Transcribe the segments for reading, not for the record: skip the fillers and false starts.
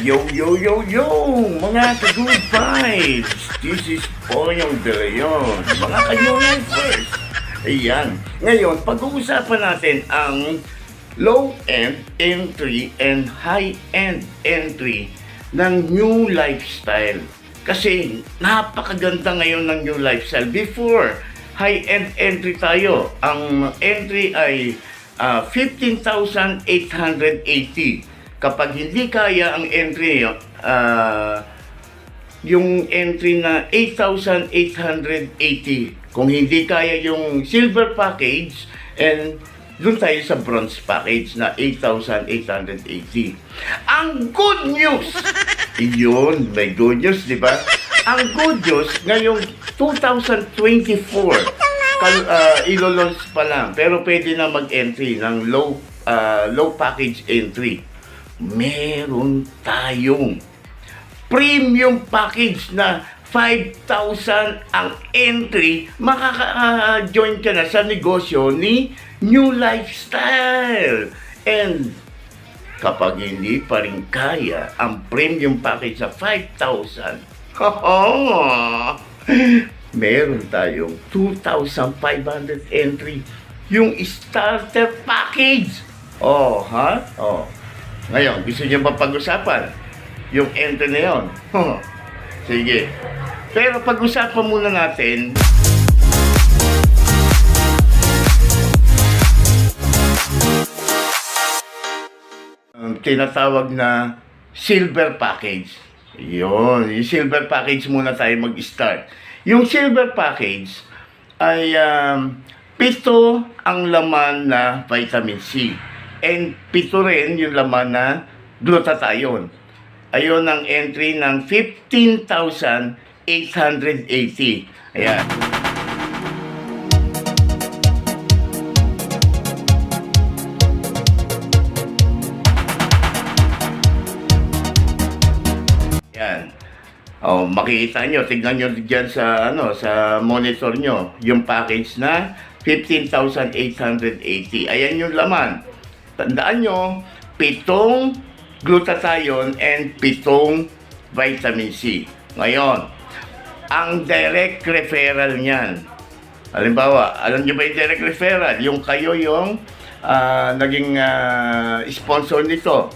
Yo, yo, yo, yo! Mga ka-good vibes! This is Poyong De Leon, mga ka-new lifers! Ayan, ngayon, pag-uusapan natin ang low-end entry and high-end entry ng new lifestyle. Kasi napakaganda ngayon ng new lifestyle. Before, high-end entry tayo. Ang entry ay 15,880. Kapag hindi kaya ang entry, yung entry na 8,880. Kung hindi kaya yung silver package, and doon tayo sa bronze package na 8,880. Ang good news! Yun, may good news, di ba? Ang good news, ngayong 2024, ilo-launch pa lang, pero pwede na mag-entry ng low package entry. Meron tayong premium package na 5,000 ang entry. Makaka-join ka na sa negosyo ni New Lifestyle. And kapag hindi pa rin kaya ang premium package sa 5,000, meron tayong 2,500 entry, yung starter package. Oh, ha? Oh. Ngayon, gusto niyo ba pag-usapan yung entry na yun? Sige. Pero pag-usapan muna natin ang tinatawag na silver package. Yun, yung silver package muna tayo mag-start. Yung silver package ay 7 ang laman na vitamin C. And 7 rin yung laman na glutathione. Ayun ang entry ng 15,880. Ayan. Ayan. Oh, makikita nyo, tignan nyo dyan sa, sa monitor nyo, yung package na 15,880. Ayan yung laman. Tandaan nyo, 7 glutathione and 7 vitamin C. Ngayon, ang direct referral niyan. Halimbawa, alam nyo ba yung direct referral? Yung kayo yung naging sponsor nito.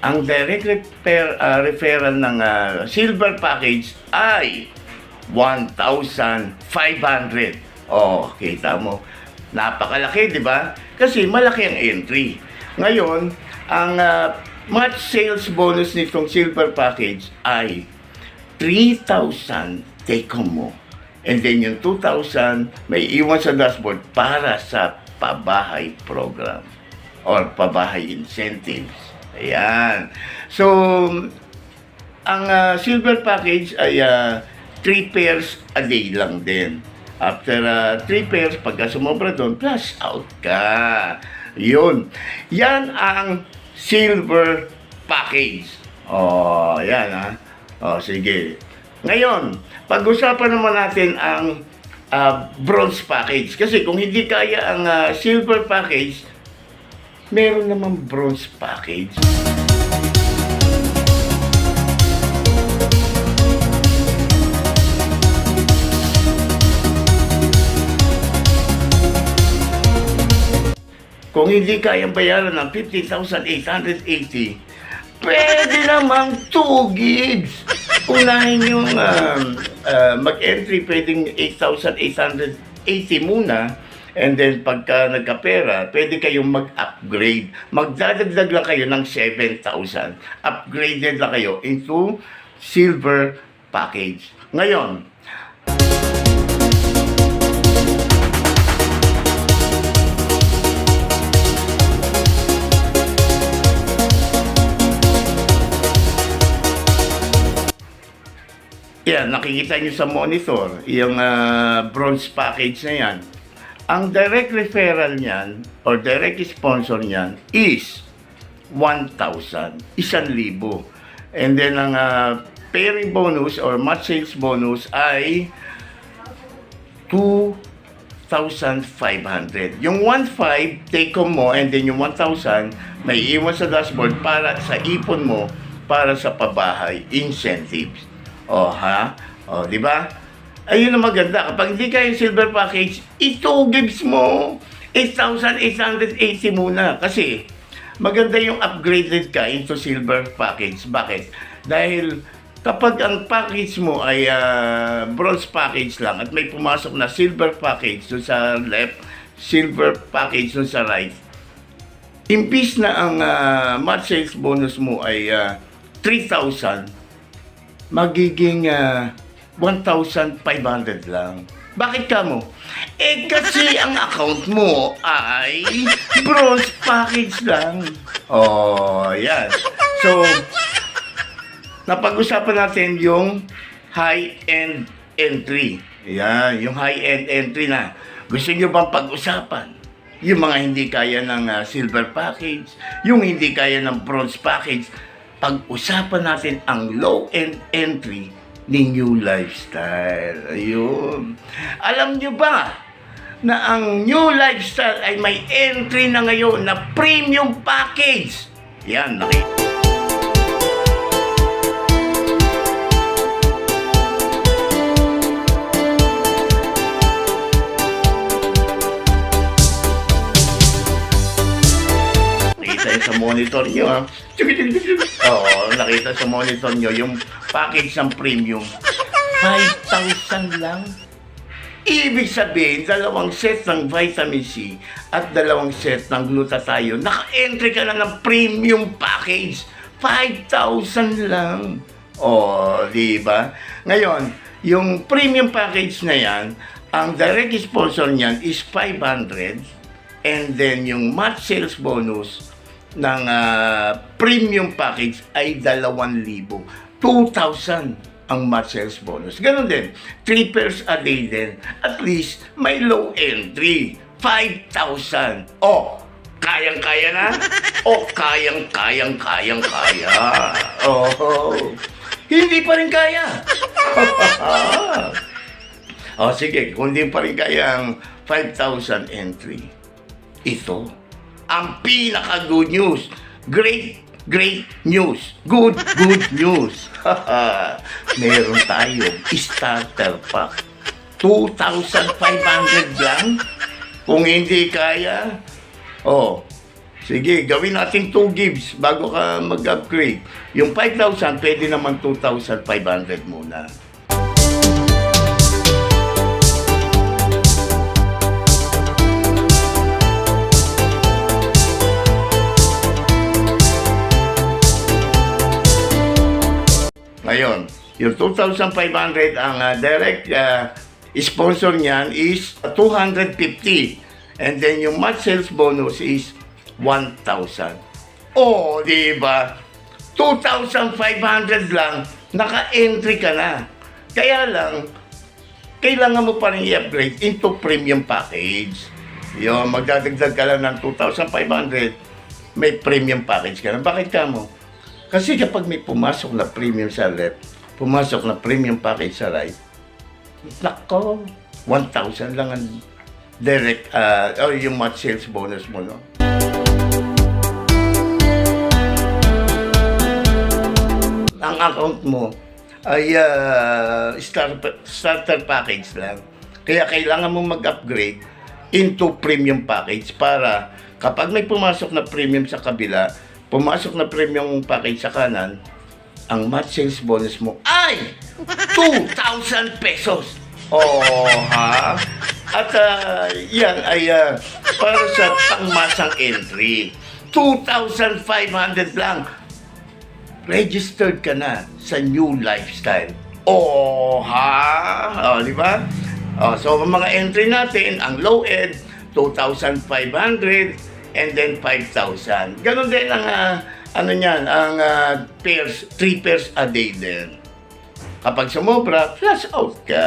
Ang direct referral ng silver package ay 1,500. Oh, kita mo. Napakalaki, di ba? Kasi malaki ang entry. Ngayon, ang match sales bonus nitong silver package ay 3,000 take home mo. And then yung 2,000 may iwan sa dashboard para sa pabahay program or pabahay incentives. Ayan. So, ang silver package ay 3 pairs a day lang din. After 3 pairs, pagka sumobra doon, plus out ka. Yun. Yan ang silver package. Oh, yan ha. Oh, sige. Ngayon, pag-usapan naman natin ang bronze package. Kasi kung hindi kaya ang silver package, meron naman bronze package. Kung hindi kayang bayaran ng 15,880, pwede namang 2 gigs. Unahin yung mag-entry, pwedeng 8,880 muna. And then pagka nagkapera, pwede kayong mag-upgrade. Magdadagdag lang kayo ng 7,000. Upgraded lang kayo into silver package. Ngayon, yan, nakikita nyo sa monitor, yung bronze package na yan. Ang direct referral niyan, or direct sponsor niyan, is 1,000, 1,000. And then, ang pairing bonus or match sales bonus ay 2,500. Yung 1,500, take home mo, and then yung 1,000, may iwan sa dashboard para sa ipon mo para sa pabahay, incentives. O, ha? O, di ba? Ayun ang maganda. Kapag hindi kayo silver package, ito gives mo 8,880 muna. Kasi, maganda yung upgraded ka into silver package. Bakit? Dahil, kapag ang package mo ay bronze package lang at may pumasok na silver package dun sa left, silver package dun sa right, imbis na ang match sales bonus mo ay 3,000, magiging 1,500 lang. Bakit ka mo? Eh kasi ang account mo ay bronze package lang. Oh, yan. So, napag-usapan natin yung high-end entry. Yan, yung high-end entry na. Gusto nyo bang pag-usapan? Yung mga hindi kaya ng silver package, yung hindi kaya ng bronze package, pag-usapan natin ang low-end entry ni New Lifestyle. Ayun. Alam nyo ba na ang New Lifestyle ay may entry na ngayon na premium package? Yan, nakita. Sa monitor nyo, ha? Oo, nakita sa monitor nyo yung package ng premium. 5,000 lang. Ibig sabihin, 2 set ng vitamin C at 2 set ng glutathione. Naka-entry ka na ng premium package. 5,000 lang. Oh, di ba? Ngayon, yung premium package na yan, ang direct sponsor niyan is 500, and then yung match sales bonus ng premium package ay 2,000. 2,000 ang match sales bonus. Ganon din. 3 pairs a day din. At least may low entry. 5,000. Oh, kayang-kaya na? Oh, kaya. Oh, hindi pa rin kaya. Oh, sige, kung hindi pa rin kaya ang 5,000 entry, ito ang pinaka-good news. Great news. Good news. Meron tayong starter pack. 2,500 lang. Kung hindi kaya, oh, sige, gawin natin 2 gives bago ka mag-upgrade. Yung 5,000, pwede naman 2,500 muna. Ngayon, yung 2,500 ang direct sponsor niyan is 250. And then yung match sales bonus is 1,000. Oh, di ba? 2,500 lang, naka-entry ka na. Kaya lang, kailangan mo pa rin i-upgrade into premium package. Yung magdadagdag ka lang ng 2,500, may premium package ka na. Bakit ka mo? Kasi kapag may pumasok na premium sa left, pumasok na premium package sa right, nako, 1,000 lang ang direct, or yung match sales bonus mo, no? Ang account mo ay starter package lang. Kaya kailangan mo mag-upgrade into premium package para kapag may pumasok na premium sa kabila, pumasok na premium package sa kanan, ang match sales bonus mo ay 2,000 pesos. Oh, ha? At yan ay para sa pangmasang entry. 2,500 lang. Registered ka na sa New Lifestyle. Oh, ha? Oh, di ba? Oh, so, ang mga entry natin, ang low end, 2,500, and then 5,000. Ganon din ang ano niyan, ang pairs, 3 pairs a day din. Kapag sumobra, flash out ka.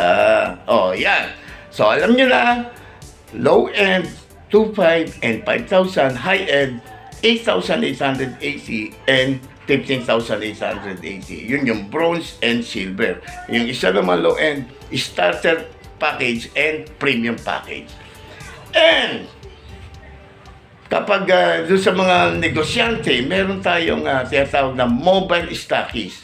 Oh, yan. So, alam nyo na, low end, 2,500 and 5,000. High end, 8,880 and 15,880. Yun yung bronze and silver. Yung isa naman low end, starter package and premium package. And kapag doon sa mga negosyante, meron tayong tinatawag na mobile stockists.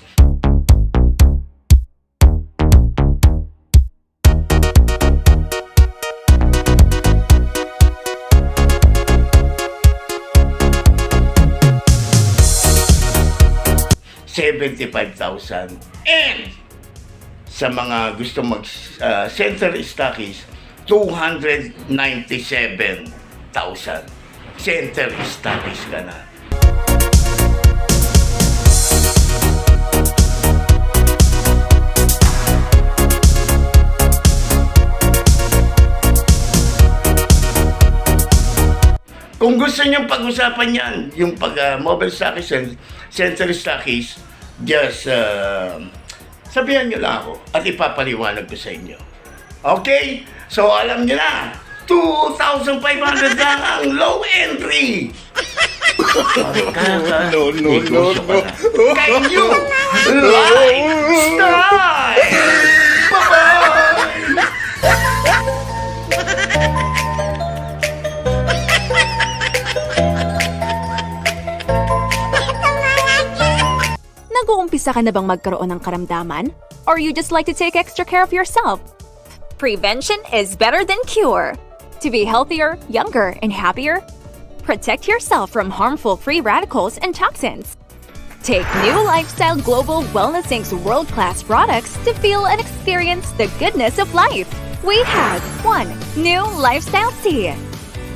$75,000 and sa mga gusto mag center stockists 297,000 center stockists ka na. Kung gusto nyo pag-usapan yan, yung mobile stockists and center stockists, just sabihan nyo lang ako at ipapaliwanag ko sa inyo. Okay? So alam nyo na, 2,500 lang ang low entry. No. Can you lifestyle? Bye-bye! Nag-uumpisa ka na bang magkaroon ng karamdaman? Or you just like to take extra care of yourself? Prevention is better than cure. To be healthier, younger, and happier, protect yourself from harmful free radicals and toxins. Take New Lifestyle Global Wellness Inc.'s world-class products to feel and experience the goodness of life. We have 1. New Lifestyle C.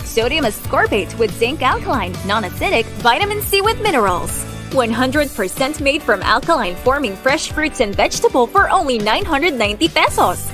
Sodium ascorbate with zinc alkaline, non-acidic, vitamin C with minerals. 100% made from alkaline forming fresh fruits and vegetable for only 990 pesos.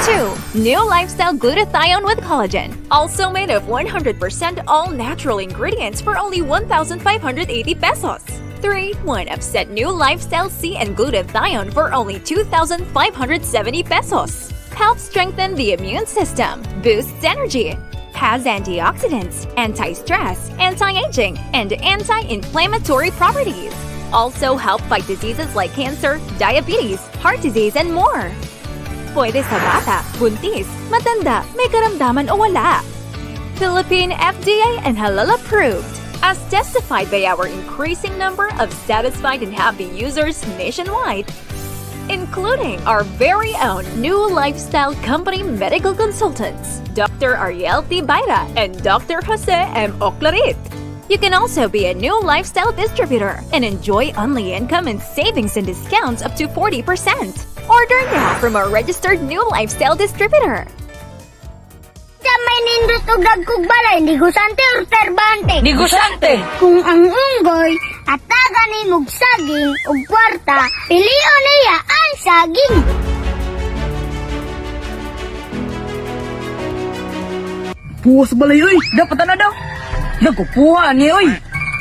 2. New Lifestyle Glutathione with Collagen, also made of 100% all-natural ingredients for only 1,580 pesos. 3. 1 Upset New Lifestyle C and Glutathione for only 2,570 pesos. Helps strengthen the immune system, boosts energy, has antioxidants, anti-stress, anti-aging, and anti-inflammatory properties. Also help fight diseases like cancer, diabetes, heart disease, and more. Pwede sa bata, buntis, matanda, may karamdaman o wala. Philippine FDA and halal approved, as testified by our increasing number of satisfied and happy users nationwide, including our very own New Lifestyle Company medical consultants, Dr. Ariel T. Bayra and Dr. Jose M. Oclarit. You can also be a New Lifestyle distributor and enjoy only income and savings and discounts up to 40%. Order now from our registered New Lifestyle distributor. Sa may nindot o dagkog balay, negosante or terbante. Negosante! Kung ang unggoy, ataga ni mog saging o kwarta, piliyo niya ang saging. Puwas balay, oy! Dapat na daw! Nagkupuha ni, oy!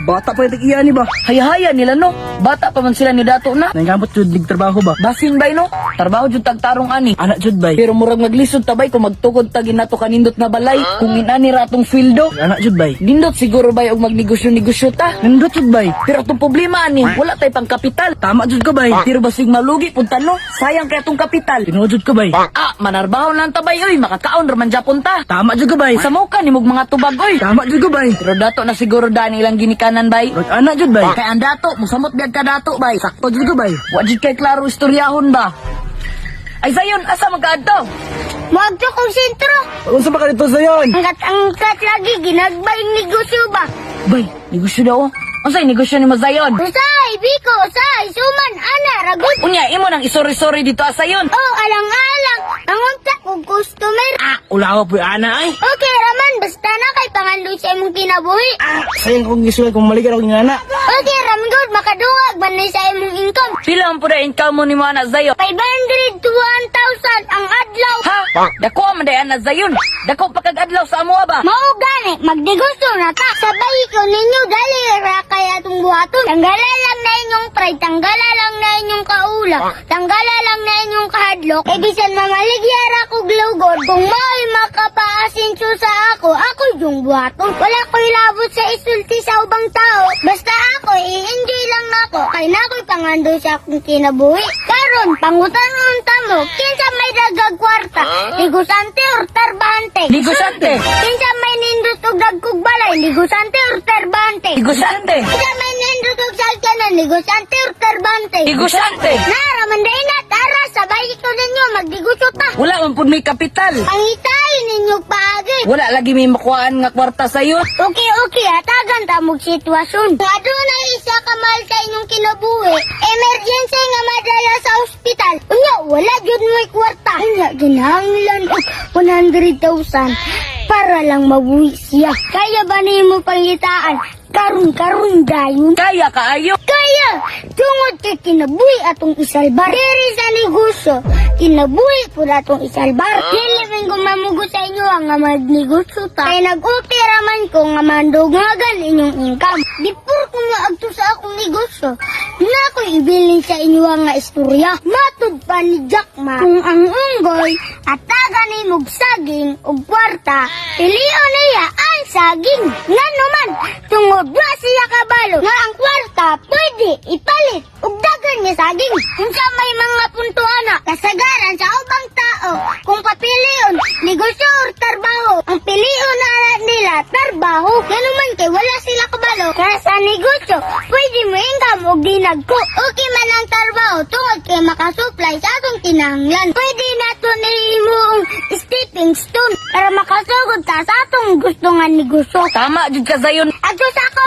Bata pa yung iya ni ba? Hayahaya nila, no? Bata pa man sila ni Dato na. Nangamot jud lig trabaho ba? Basin bay, no? Trabaho jud tagtarong ani. Anak jud bay. Pero murag maglisod tabay kung magtukod tagin nato kanindot na balay. Kung inani ratong fieldo. Anak jud bay. Nindot siguro bay og magnegosyo-negosyo ta. Nindot jud bay. Pero itong problema ani, wala tay pang kapital. Tama jud ka bay. Pero basig malugi punta no. Sayang kaya tong kapital. Tinuod jud ka bay. Ah, manarbaho lang tabay, oy. Makakaon raman Japon ta. Tama jud ka bay. Sa muka ni mog mga tubag, oy. Tama jud ka bay. Pero Dato na siguro dani ilang ginikanan bay. Anak jud bay. Kay ang Dato, musamot biag ka Dato bay. Sakto jud ka bay. Wa jud kay klaro istoryahon ba. Ay sayon, asa magkaadto? Magto kong sentro. Unsa ba ka dito sayon? Angkat lagi, ginagbayang negosyo ba? Bay, negosyo daw. Unsay negosyo ni Mazayon? Usay, biko, usay, suman, ana, ragot. Unya, imo nang isori-sori dito asayon. Oh, alang-alang, angunta kong customer. Ah, ulawa po ana ay. Okay, Raman, basta na kay pangandoy sa imong kinabuhi. Ah, sayang kong gisulat kung maligan ako ng ana. Okay, Ramgod, makadungag man na sa imong income. Pila ang pura income mo ni mo anak Zayon? 500 to 1,000 ang adlaw. Ha? Dako man day anak Zayon. Dako pagkag-adlaw sa amo ba? Mao gani, magdegusyo na ka. Sabay ko ninyo, dali ra kaya itong buhaton. Tanggala lang na inyong pride, tanggala lang na inyong kaula, tanggala lang na inyong kahadlok. E bisan mamaligyara ko glugod, kung mao'y makapaasinso sa ako yung buhaton. Wala ko'y labot sa isulti sa ubang tao. Basta ako, i-enjoy lang ako. Kay na ako'y pangandoy sa akong kinabuhi. Karon, pangutan mo, kinsa may dagag kwarta, negosante or tarbante. Negosante. Kinsa may nindot nindot og dagkog balay, negosante or terbante? Negosante. Isa may nindot og salkanan, negosante or terbante? Negosante. Nara, manday na, tara, sabay ko ninyo, magdigusyo pa. Wala man pud may kapital. Pangitayin ninyo paagi. Wala lagi may makuhaan nga kwarta sayo. Okay, hatagan ta mong sitwasyon. Kung adunay isa ka mahal sa inyong kinabuhi, emergency nga madala sa ospital. Unya, wala jud mo'y kwarta. Unya, ginahanglan og 100,000 para lang mabuhi siya. Kaya ba nimo pangitaan? Karun dayon. Kaya kaayo. Kaya, tungod kay kinabuhi atong isalbar. Diri sa negosyo, kinabuhi po atong isalbar. Dili man ko mamugo sa inyo ang nga magnegosyo ta. Kaya nag-opera man ko nga mandugagan inyong income. Di pur ko nga agto sa akong negosyo. Na ko ibilin sa inyo ang nga istorya. Matud pa ni Jack Ma. Kung ang unggoy, ataga ni mog saging o kwarta, piliyon niya ang saging. Nga naman, tungod wa siya kabalo nga ang kwarta pwede ipalit ug dagan nga saging. Unsa may mga puntuana kasagaran sa ubang tao kung papilion negosyo or trabaho, ang pilion na nila trabaho. Ganuman kay wala sila kabalo kaya sa negosyo pwede mo income og dinagko. Okay man ang trabaho tungod kay makasupply sa atong kinahanglan. Pwede nato ni imong stepping stone para makasugod ta sa atong gusto nga negosyo. Tama jud ka sayon. Adto sa ako.